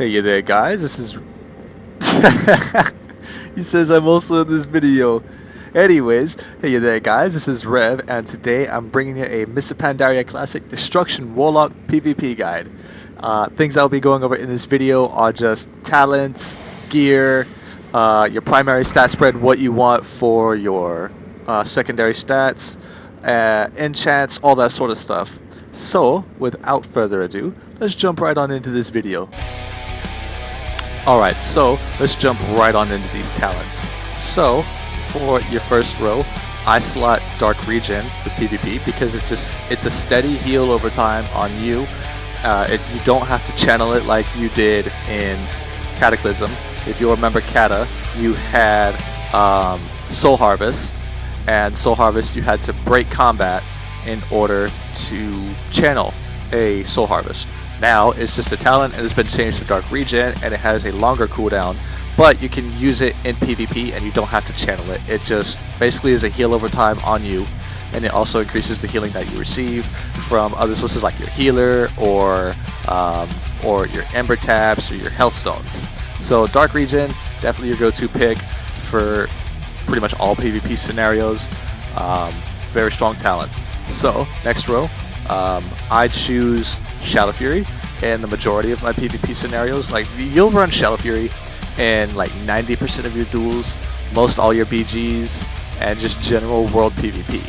Hey there guys, this is he says I'm also in this video. Anyways, hey there guys, this is Rev and today I'm bringing you a Mr. Pandaria Classic Destruction Warlock PvP guide. Things I'll be going over in this video are just talents, gear, your primary stat spread, what you want for your secondary stats, enchants, all that sort of stuff. So, without further ado, let's jump right on into this video. Alright, so let's jump right on into these talents. So, for your first row, I slot Dark Regen for PvP because it's a steady heal over time on you. You don't have to channel it like you did in Cataclysm. If you remember Kata, you had Soul Harvest, and Soul Harvest you had to break combat in order to channel a Soul Harvest. Now it's just a talent and it's been changed to Dark Regen and it has a longer cooldown, but you can use it in PvP and you don't have to channel it. It just basically is a heal over time on you, and it also increases the healing that you receive from other sources like your healer or your Ember Taps or your Health Stones. So Dark Regen, definitely your go-to pick for pretty much all PvP scenarios. Very strong talent. So next row, I choose Shadow Fury in the majority of my PvP scenarios. Like, you'll run Shadow Fury in like 90% of your duels, most all your BGs, and just general world PvP.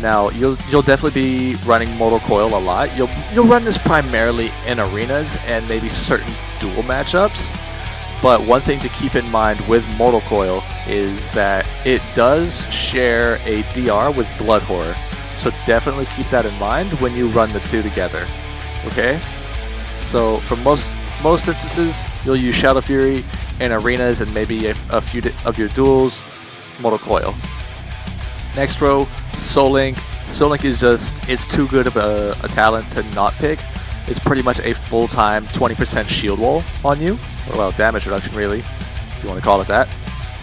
Now you'll definitely be running Mortal Coil a lot. You'll run this primarily in arenas and maybe certain duel matchups. But one thing to keep in mind with Mortal Coil is that it does share a DR with Blood Horror. So definitely keep that in mind when you run the two together. Okay? So for most instances, you'll use Shadow Fury in arenas and maybe a few of your duels, Mortal Coil. Next row, Soul Link. Soul Link is it's too good of a talent to not pick. It's pretty much a full-time 20% shield wall on you. Or, well, damage reduction really, if you want to call it that.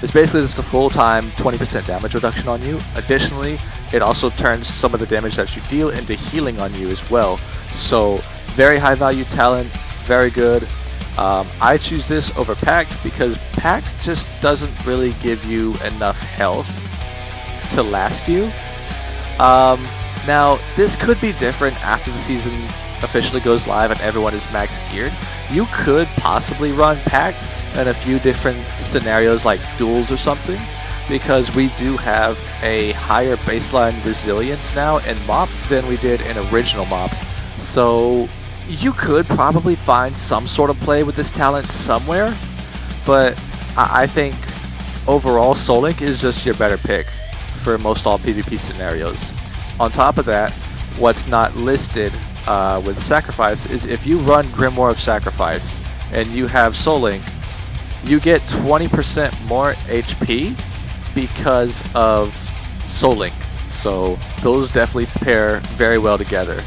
It's basically just a full-time 20% damage reduction on you. Additionally, it also turns some of the damage that you deal into healing on you as well. So, very high value talent, very good. I choose this over Pact because Pact just doesn't really give you enough health to last you. Now, this could be different after the season officially goes live and everyone is max geared. You could possibly run Pact in a few different scenarios like duels or something, because we do have a higher baseline resilience now in MoP than we did in original MoP. So you could probably find some sort of play with this talent somewhere, but I think overall Soul Link is just your better pick for most all PvP scenarios. On top of that, what's not listed with Sacrifice is if you run Grimoire of Sacrifice and you have Soul Link, you get 20% more HP because of Soul Link. So those definitely pair very well together.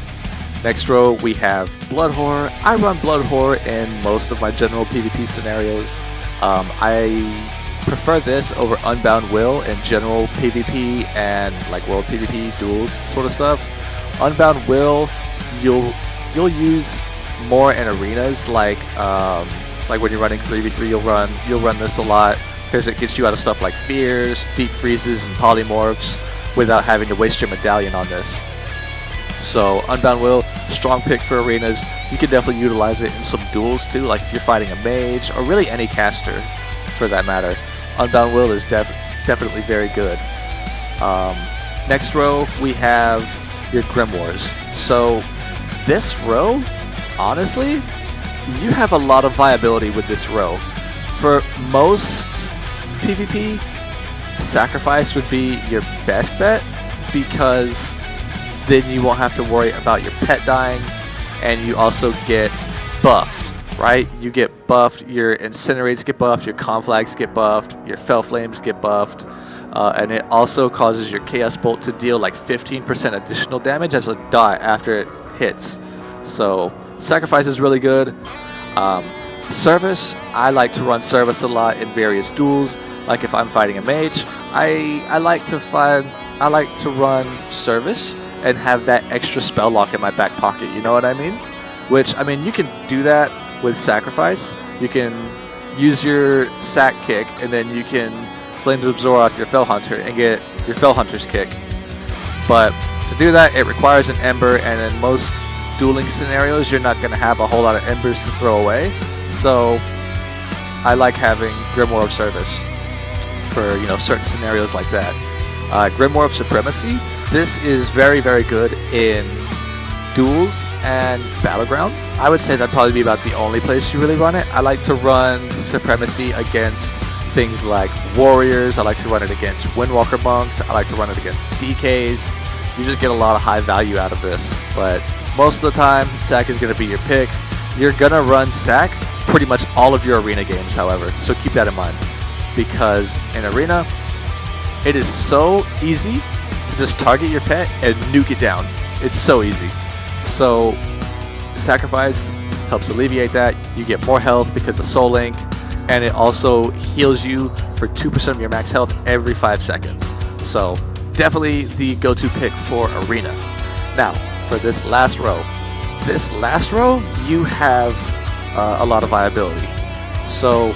Next row we have Blood Horror. I run Blood Horror in most of my general PvP scenarios. I prefer this over Unbound Will in general PvP and like world PvP duels sort of stuff. Unbound Will you'll use more in arenas, like when you're running 3v3 you'll run this a lot because it gets you out of stuff like fears, deep freezes, and polymorphs without having to waste your medallion on this. So Unbound Will, strong pick for arenas. You can definitely utilize it in some duels too, like if you're fighting a mage or really any caster for that matter. Unbound Will is definitely very good. Next row we have your Grimoires. So this row, honestly, you have a lot of viability with this row. For most PvP, Sacrifice would be your best bet because then you won't have to worry about your pet dying, and you also get buffed, right? You get buffed, your Incinerates get buffed, your Conflags get buffed, your Fell Flames get buffed, and it also causes your Chaos Bolt to deal like 15% additional damage as a dot after it hits. So Sacrifice is really good. Service, I like to run Service a lot in various duels. Like if I'm fighting a mage, I like to run Service and have that extra spell lock in my back pocket. You know what I mean? Which, I mean, you can do that with Sacrifice, you can use your sack kick, and then you can Flames Absorb off your Fell Hunter and get your Fell Hunter's kick. But to do that, it requires an Ember, and in most dueling scenarios, you're not going to have a whole lot of Embers to throw away. So I like having Grimoire of Service for, you know, certain scenarios like that. Grimoire of Supremacy, this is very, very good in duels and battlegrounds. I would say that'd probably be about the only place you really run it. I like to run Supremacy against things like Warriors. I like to run it against Windwalker Monks. I like to run it against DKs. You just get a lot of high value out of this. But most of the time, Sack is going to be your pick. You're going to run Sack pretty much all of your arena games, however. So keep that in mind. Because in Arena, it is so easy to just target your pet and nuke it down. It's so easy. So Sacrifice helps alleviate that. You get more health because of Soul Link, and it also heals you for 2% of your max health every 5 seconds. So definitely the go-to pick for Arena. Now, for this last row, you have a lot of viability. So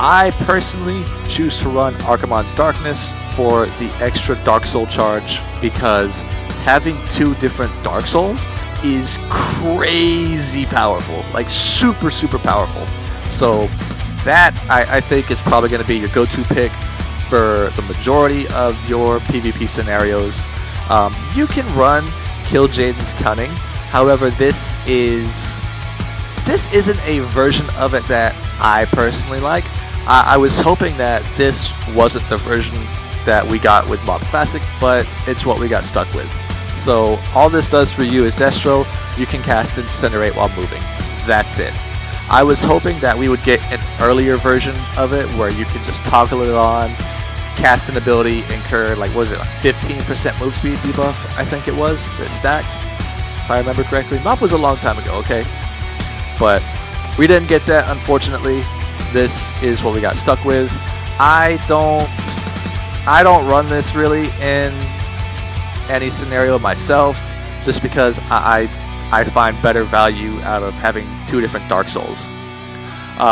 I personally choose to run Archimonde's Darkness for the extra Dark Soul charge, because having 2 different Dark Souls is crazy powerful, like super powerful. So that I think is probably going to be your go-to pick for the majority of your PvP scenarios. You can run Kill Jaden's Cunning, however this isn't a version of it that I personally like. I was hoping that this wasn't the version that we got with MoP Classic, but it's what we got stuck with. So all this does for you is Destro, you can cast Incinerate while moving. That's it. I was hoping that we would get an earlier version of it where you can just toggle it on, cast an ability, incur, like, what was it, like 15% move speed debuff, I think it was, that stacked, if I remember correctly. MoP was a long time ago, okay? But we didn't get that, unfortunately. This is what we got stuck with. I don't run this really in any scenario myself, just because I find better value out of having 2 different Dark Souls.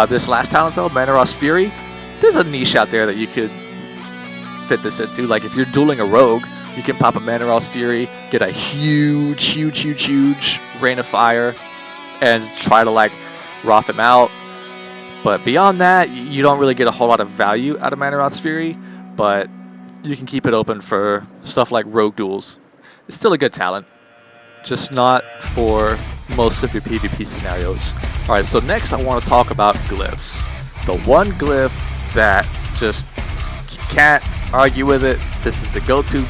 This last talent though, Manaros Fury, there's a niche out there that you could fit this into. Like if you're dueling a rogue, you can pop a Manaros Fury, get a huge rain of fire, and try to like Roth him out. But beyond that, you don't really get a whole lot of value out of Manaros Fury, but you can keep it open for stuff like rogue duels. It's still a good talent, just not for most of your PvP scenarios. Alright, so next I want to talk about glyphs. The one glyph that just, you can't argue with it. This is the go-to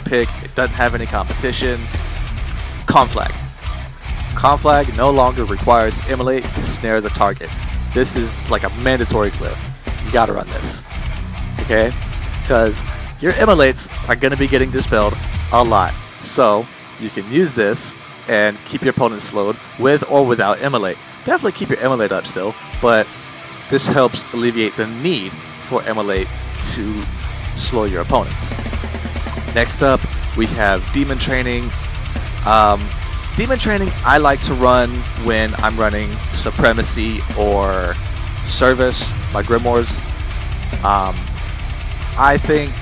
pick. It doesn't have any competition. Conflag. Conflag no longer requires Immolate to snare the target. This is like a mandatory glyph. You gotta run this. Okay? Because your Immolates are going to be getting dispelled a lot. So you can use this and keep your opponent slowed with or without Immolate. Definitely keep your Immolate up still, but this helps alleviate the need for Immolate to slow your opponents. Next up, we have Demon Training. Demon Training I like to run when I'm running Supremacy or Service, my Grimoires. I think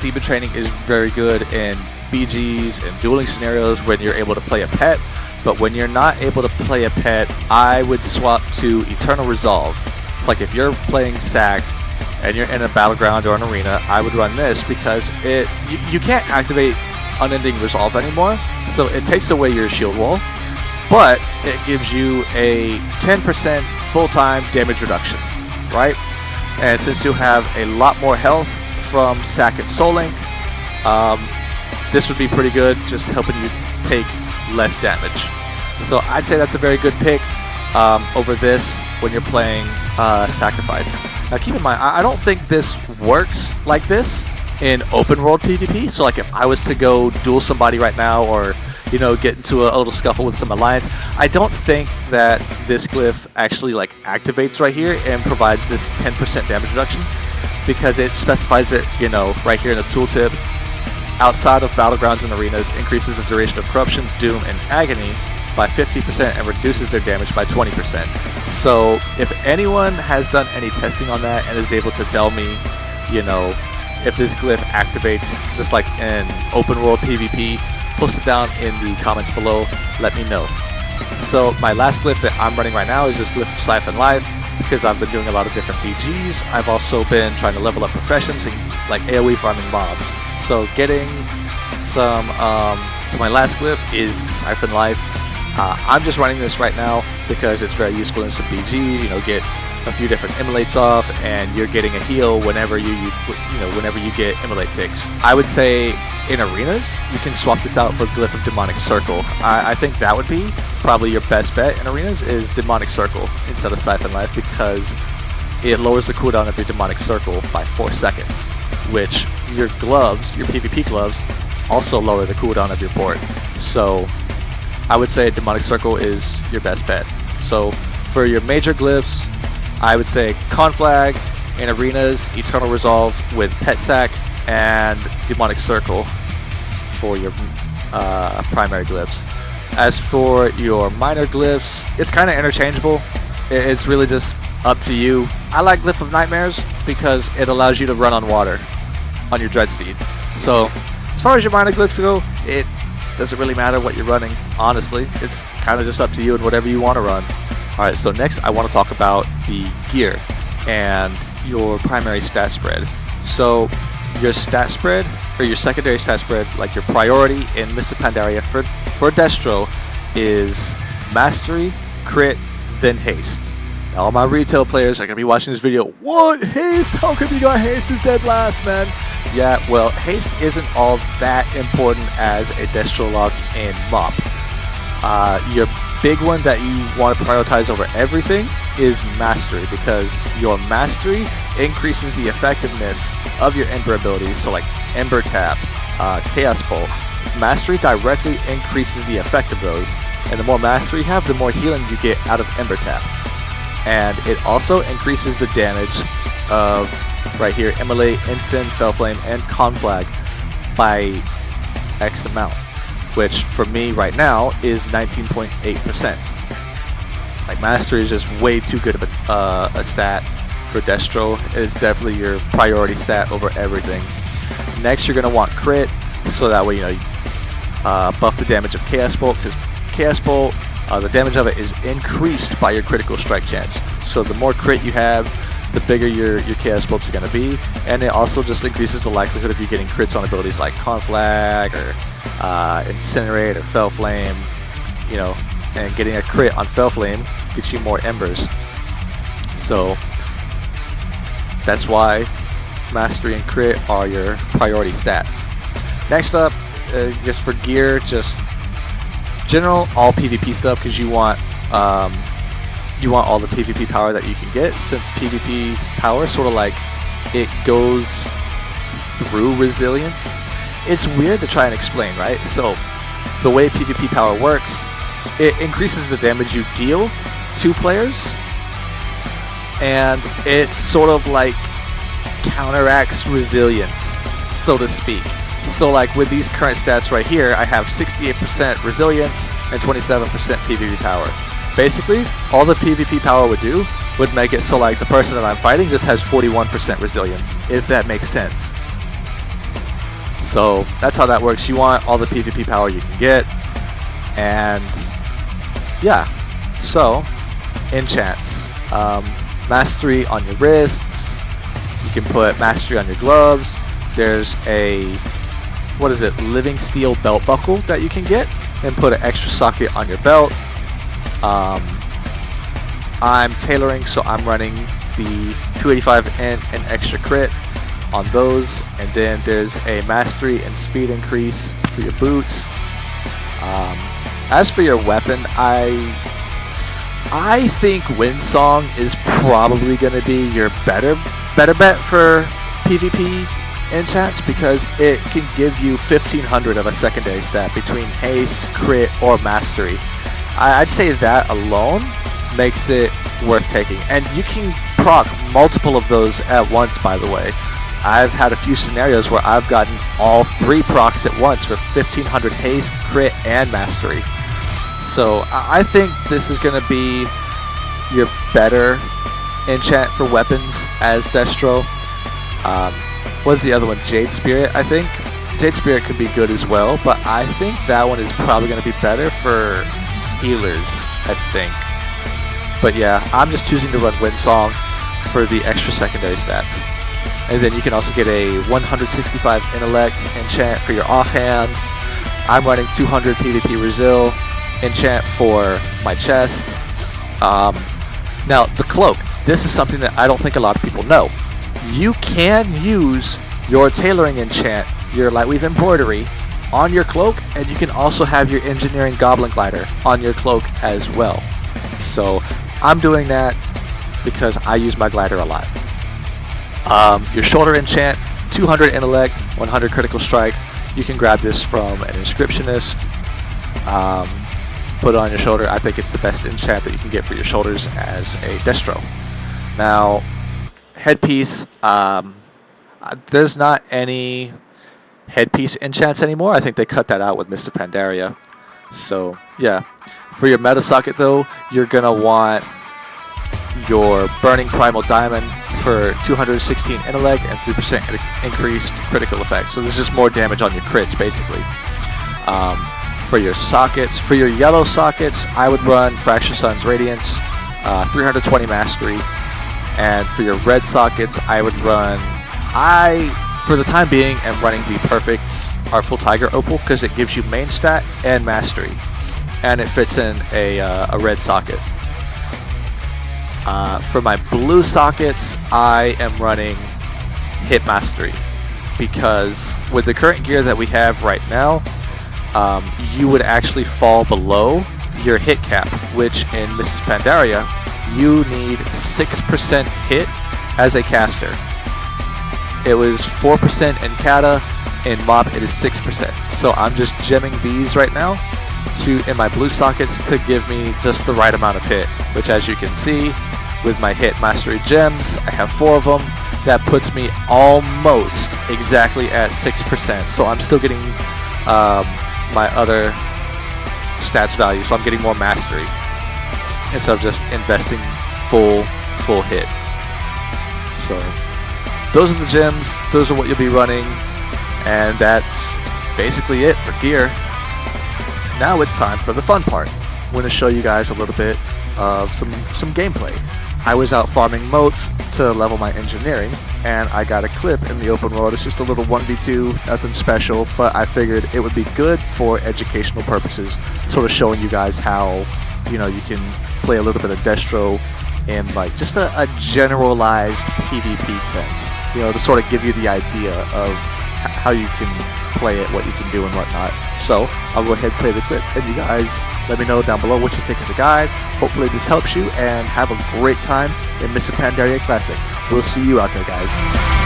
Demon Training is very good in BGs and dueling scenarios when you're able to play a pet, but when you're not able to play a pet, I would swap to Eternal Resolve. It's like if you're playing Sack and you're in a battleground or an arena, I would run this because you can't activate Unending Resolve anymore, so it takes away your shield wall, but it gives you a 10% full-time damage reduction, right? And since you have a lot more health from Sack and Soul Link, this would be pretty good, just helping you take less damage. So I'd say that's a very good pick over this when you're playing Sacrifice. Now keep in mind, I don't think this works like this in open world PvP. So like if I was to go duel somebody right now, or you know, get into a little scuffle with some alliance, I don't think that this glyph actually like activates right here and provides this 10% damage reduction, because it specifies it, you know, right here in the tooltip. Outside of battlegrounds and arenas, increases the duration of corruption, doom, and agony by 50% and reduces their damage by 20%. So if anyone has done any testing on that and is able to tell me, you know, if this glyph activates just like in open world PvP, post it down in the comments below, let me know. So my last glyph that I'm running right now is just Glyph of Siphon Life, because I've been doing a lot of different BGs. I've also been trying to level up professions and like AoE farming mobs. So getting some, so my last glyph is Siphon Life. I'm just running this right now because it's very useful in some BGs, you know, get a few different immolates off, and you're getting a heal whenever you get immolate ticks. I would say in arenas you can swap this out for Glyph of Demonic Circle. I think that would be probably your best bet in arenas, is Demonic Circle instead of Siphon Life, because it lowers the cooldown of your Demonic Circle by 4 seconds, which your gloves, your PvP gloves, also lower the cooldown of your port. So I would say Demonic Circle is your best bet. So for your major glyphs, I would say Conflag in arenas, Eternal Resolve with Pet Sack, and Demonic Circle for your primary glyphs. As for your minor glyphs, it's kind of interchangeable. It's really just up to you. I like Glyph of Nightmares because it allows you to run on water on your Dreadsteed. So as far as your minor glyphs go, it doesn't really matter what you're running, honestly. It's kind of just up to you and whatever you want to run. Alright, so next I want to talk about the gear and your primary stat spread. So your stat spread, or your secondary stat spread, like your priority in Mr. Pandaria for Destro, is Mastery, Crit, then Haste. Now all my retail players are going to be watching this video, what? Haste? How come you got Haste as dead last, man? Yeah, well, Haste isn't all that important as a Destro lock in MoP. Your big one that you want to prioritize over everything is Mastery, because your Mastery increases the effectiveness of your Ember abilities, so like Ember Tap, Chaos Bolt. Mastery directly increases the effect of those, and the more Mastery you have, the more healing you get out of Ember Tap. And it also increases the damage of, right here, Immolate, Ensign, Fellflame, and Conflag by X amount, which for me right now is 19.8%. Like Mastery is just way too good of a stat for Destro. It's definitely your priority stat over everything. Next, you're gonna want Crit, so that way you know you buff the damage of Chaos Bolt, because Chaos Bolt, the damage of it is increased by your critical strike chance. So the more crit you have, the bigger your Chaos Bolts are going to be, and it also just increases the likelihood of you getting crits on abilities like Conflag or Incinerate or Fellflame, you know, and getting a crit on Fellflame gets you more embers. So that's why Mastery and Crit are your priority stats. Next up, just for gear, just general all PvP stuff, because you want all the PvP power that you can get, since PvP power sort of like it goes through resilience. It's weird to try and explain, right? So the way PvP power works, it increases the damage you deal to players, and it sort of like counteracts resilience, so to speak. So like with these current stats right here, I have 68% resilience and 27% PvP power. Basically, all the PvP power would do would make it so like the person that I'm fighting just has 41% resilience, if that makes sense. So that's how that works. You want all the PvP power you can get, and yeah. So enchants, Mastery on your wrists. You can put Mastery on your gloves. There's a, what is it, Living Steel belt buckle that you can get and put an extra socket on your belt. I'm tailoring, so I'm running the 285 and an extra crit on those, and then there's a Mastery and speed increase for your boots. As for your weapon, I think Windsong is probably going to be your better bet for PvP enchants, because it can give you 1500 of a secondary stat between haste, crit, or mastery. I'd say that alone makes it worth taking, and you can proc multiple of those at once, by the way. I've had a few scenarios where I've gotten all three procs at once for 1500 haste, crit, and mastery. So I think this is going to be your better enchant for weapons as Destro. What's the other one? Jade Spirit, I think. Jade Spirit could be good as well, but I think that one is probably going to be better for healers, I think. But yeah, I'm just choosing to run Windsong for the extra secondary stats. And then you can also get a 165 Intellect enchant for your offhand. I'm running 200 PvP Resil enchant for my chest. Now, the cloak. This is something that I don't think a lot of people know. You can use your tailoring enchant, your Lightweave Embroidery, on your cloak, and you can also have your Engineering Goblin Glider on your cloak as well. So I'm doing that because I use my glider a lot. Your shoulder enchant, 200 Intellect, 100 Critical Strike. You can grab this from an Inscriptionist. Put it on your shoulder. I think it's the best enchant that you can get for your shoulders as a Destro. Now, headpiece. There's not any headpiece enchants anymore. I think they cut that out with Mr. Pandaria. So yeah, for your meta socket though, you're gonna want your Burning Primal Diamond for 216 Intellect and 3% increased critical effect. So there's just more damage on your crits basically. For your sockets, for your yellow sockets, I would run Fractured Sun's Radiance, 320 Mastery. And for your red sockets, I would run, for the time being, am running the perfect Artful Tiger Opal because it gives you main stat and mastery. And it fits in a red socket. For my blue sockets, I am running Hit Mastery because with the current gear that we have right now, you would actually fall below your hit cap, which in Mrs. Pandaria, you need 6% hit as a caster. It was 4% in Kata, in MoP it is 6%. So I'm just gemming these right now in my blue sockets to give me just the right amount of hit, which as you can see, with my hit mastery gems, I have 4 of them. That puts me almost exactly at 6%. So I'm still getting my other stats value, so I'm getting more mastery instead of just investing full hit. So those are the gems, those are what you'll be running, and that's basically it for gear. Now it's time for the fun part. I'm going to show you guys a little bit of some gameplay. I was out farming motes to level my engineering, and I got a clip in the open world. It's just a little 1v2, nothing special, but I figured it would be good for educational purposes, sort of showing you guys how, you know, you can play a little bit of Destro in like just a generalized PvP sense, you know, to sort of give you the idea of how you can play it, what you can do and whatnot. So I'll go ahead and play the clip, and you guys let me know down below what you think of the guide. Hopefully this helps you, and have a great time in Mr. Pandaria Classic. We'll see you out there, guys.